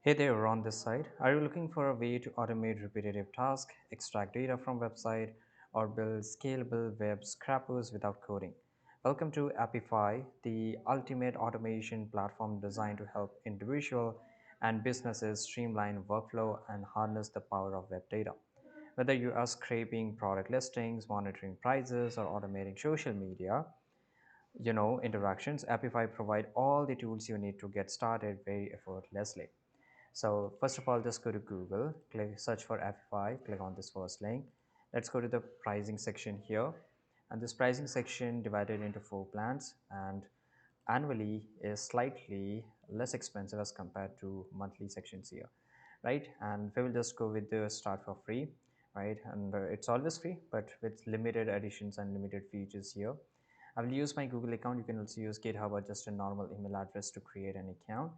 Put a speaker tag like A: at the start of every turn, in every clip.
A: Hey there, on this side. Are you looking for a way to automate repetitive tasks, extract data from website, or build scalable web scrapers without coding? Welcome to Apify, the ultimate automation platform designed to help individual and businesses streamline workflow and harness the power of web data. Whether you are scraping product listings, monitoring prices, or automating social media, interactions, Apify provide all the tools you need to get started very effortlessly. So first of all, just go to Google, click search for Apify, click on this first link. Let's go to the pricing section here. And this pricing section divided into four plans and annually is slightly less expensive as compared to monthly sections here, right? And we will just go with the start for free, right? And it's always free, but with limited editions and limited features here. I will use my Google account. You can also use GitHub or just a normal email address to create an account,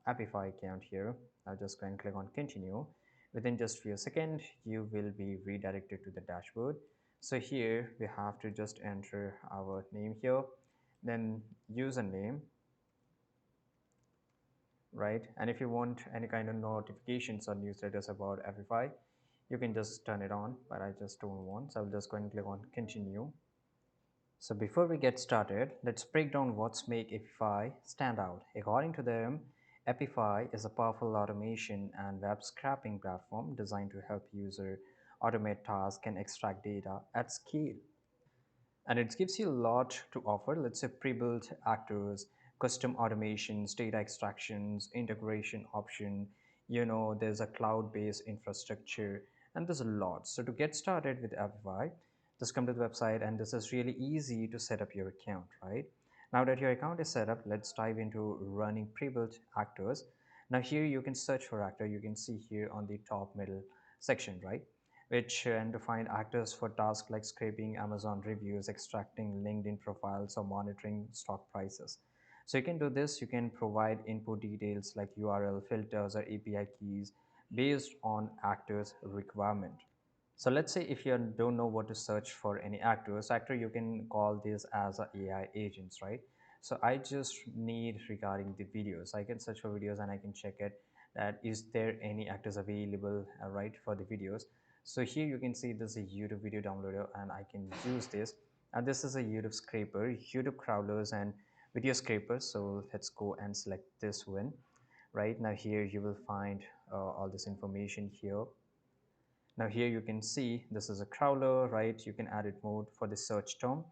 A: Apify account here. I'll just go and click on continue. Within just few seconds, you will be redirected to the dashboard. So here we have to just enter our name here, then username, right? And if you want any kind of notifications or newsletters about Apify, you can just turn it on, but I just don't want. So I'll just go and click on continue. So before we get started, let's break down what's make Apify stand out. According to them, Apify is a powerful automation and web scraping platform designed to help user automate tasks and extract data at scale. And it gives you a lot to offer. Let's say pre-built actors, custom automations, data extractions, integration option. There's a cloud-based infrastructure, and there's a lot. So to get started with Apify, just come to the website, and this is really easy to set up your account, right? Now that your account is set up, let's dive into running pre-built actors. Now here you can search for actor. You can see here on the top middle section, right? Which and to find actors for tasks like scraping Amazon reviews, extracting LinkedIn profiles, or monitoring stock prices. So you can do this. You can provide input details like URL filters or API keys based on actors' requirement. So let's say if you don't know what to search for any actor, you can call this as a AI agents, right? So I just need regarding the videos. I can search for videos and I can check it that is there any actors available, right, for the videos. So here you can see this is a YouTube video downloader and I can use this. And this is a YouTube scraper, YouTube crawlers and video scrapers. So let's go and select this one. Right now here you will find all this information here. Now here you can see this is a crawler, right? You can add it mode for the search term,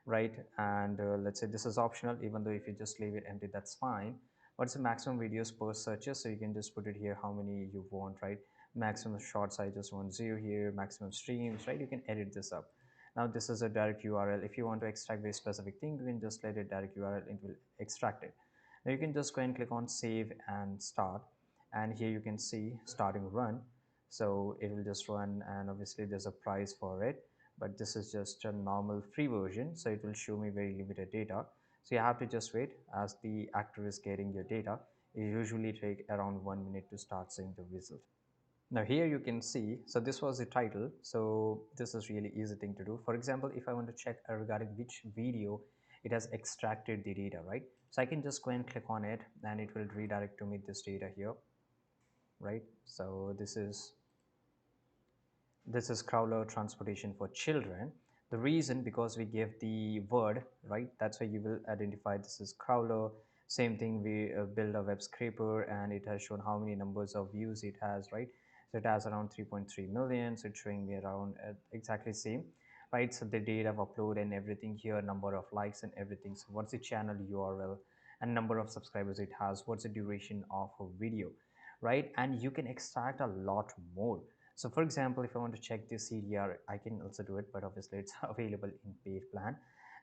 A: right? And let's say this is optional, even though if you just leave it empty, that's fine. What's the maximum videos per searches? So you can just put it here how many you want, right? Maximum shorts, I just want 0 here, maximum streams, right? You can edit this up. Now this is a direct URL. If you want to extract very specific thing, you can just let it direct URL, it will extract it. Now you can just go and click on save and start. And here you can see starting run. So it will just run, and obviously there's a price for it, but this is just a normal free version, so it will show me very limited data. So you have to just wait as the actor is getting your data. It usually take around 1 minute to start seeing the result. Now here you can see, so this was the title. So this is really easy thing to do. For example, if I want to check regarding which video it has extracted the data, right? So I can just go and click on it and it will redirect to me this data here, right? So this is crawler transportation for children. The reason, because we gave the word, right? That's why you will identify this is crawler. Same thing, we build a web scraper and it has shown how many numbers of views it has, right? So it has around 3.3 million, so it's showing me around exactly same, right? So the date of upload and everything here, number of likes and everything. So what's the channel URL and number of subscribers it has, what's the duration of a video, right? And you can extract a lot more. So for example, if I want to check the CDR, I can also do it, but obviously it's available in paid plan.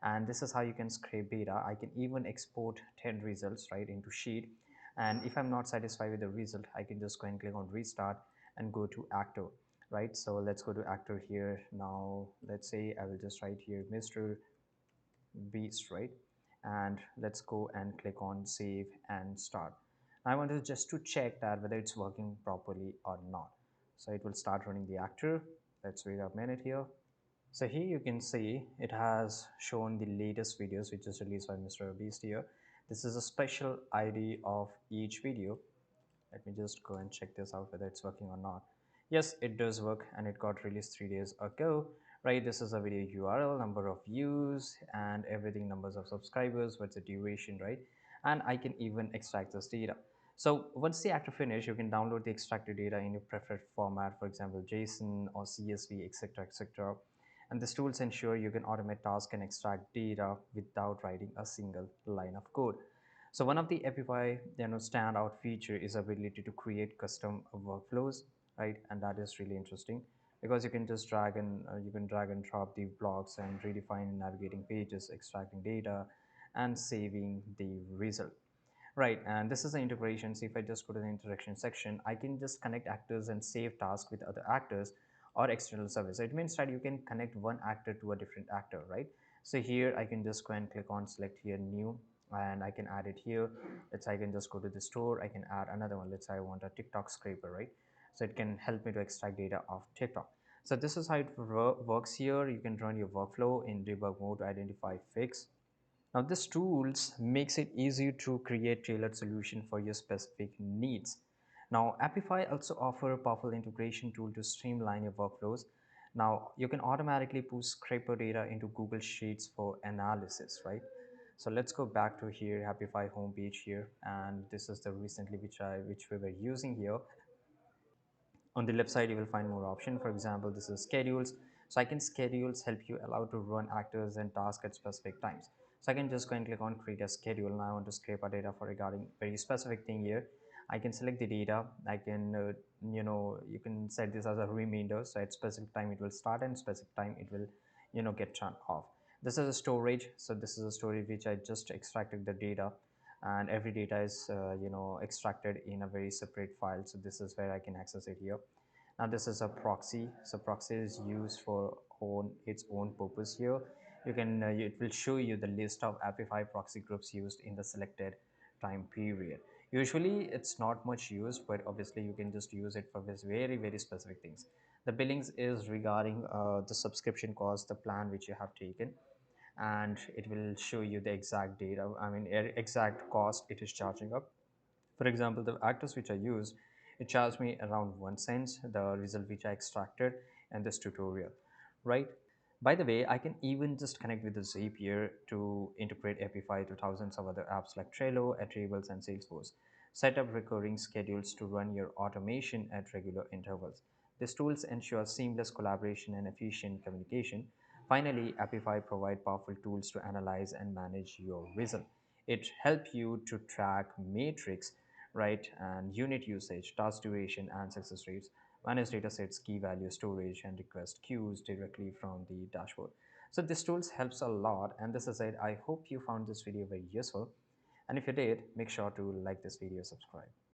A: And this is how you can scrape data. I can even export 10 results, right, into sheet. And if I'm not satisfied with the result, I can just go and click on restart and go to actor, right? So let's go to actor here. Now, let's say I will just write here, Mr. Beast, right? And let's go and click on save and start. I want to just to check that whether it's working properly or not. So it will start running the actor. Let's wait a minute here. So here you can see it has shown the latest videos which is released by Mr. Beast here. This is a special ID of each video. Let me just go and check this out whether it's working or not. Yes, it does work, and it got released 3 days ago. Right, this is a video URL, number of views, and everything, numbers of subscribers, what's the duration, right? And I can even extract this data. So once the actor finish, you can download the extracted data in your preferred format, for example, JSON or CSV, etc., etc. And these tools ensure you can automate tasks and extract data without writing a single line of code. So one of the Apify standout feature is ability to create custom workflows, right? And that is really interesting because you can just drag and drop the blocks and redefine navigating pages, extracting data, and saving the result. Right, and this is the integration. So if I just go to the interaction section, I can just connect actors and save tasks with other actors or external service. So it means that you can connect one actor to a different actor, right? So here I can just go and click on select here new, and I can add it here. Let's say I can just go to the store. I can add another one. Let's say I want a TikTok scraper, right? So it can help me to extract data of TikTok. So this is how it works here. You can run your workflow in debug mode to identify fix. Now this tools makes it easy to create tailored solution for your specific needs. Now Apify also offer a powerful integration tool to streamline your workflows. Now you can automatically push scraper data into Google Sheets for analysis, right? So let's go back to here, Apify homepage here, and this is the recently which we were using here. On the left side, you will find more option. For example, this is schedules. So I can schedules help you allow to run actors and tasks at specific times. So I can just go and click on create a schedule. Now I want to scrape a data for regarding very specific thing here. I can select the data. I can, you can set this as a remainder. So at specific time it will start and specific time it will, get turned off. This is a storage. So this is a storage which I just extracted the data, and every data is extracted in a very separate file. So this is where I can access it here. Now this is a proxy. So proxy is used for its own purpose here. You can it will show you the list of Apify proxy groups used in the selected time period. Usually it's not much used, but obviously you can just use it for this very specific things. The billings is regarding the subscription cost, the plan which you have taken, and it will show you the exact data, exact cost it is charging up. For example, the actors which I used, it charged me around 1 cent, the result which I extracted in this tutorial, right? By the way, I can even just connect with the Zapier to integrate Apify to thousands of other apps like Trello, Airtables, and Salesforce. Set up recurring schedules to run your automation at regular intervals. These tools ensure seamless collaboration and efficient communication. Finally, Apify provide powerful tools to analyze and manage your result. It helps you to track metrics, right, and unit usage, task duration, and success rates. Manage datasets, key value storage, and request queues directly from the dashboard. So this tools helps a lot, and this is it. I hope you found this video very useful. And if you did, make sure to like this video, subscribe.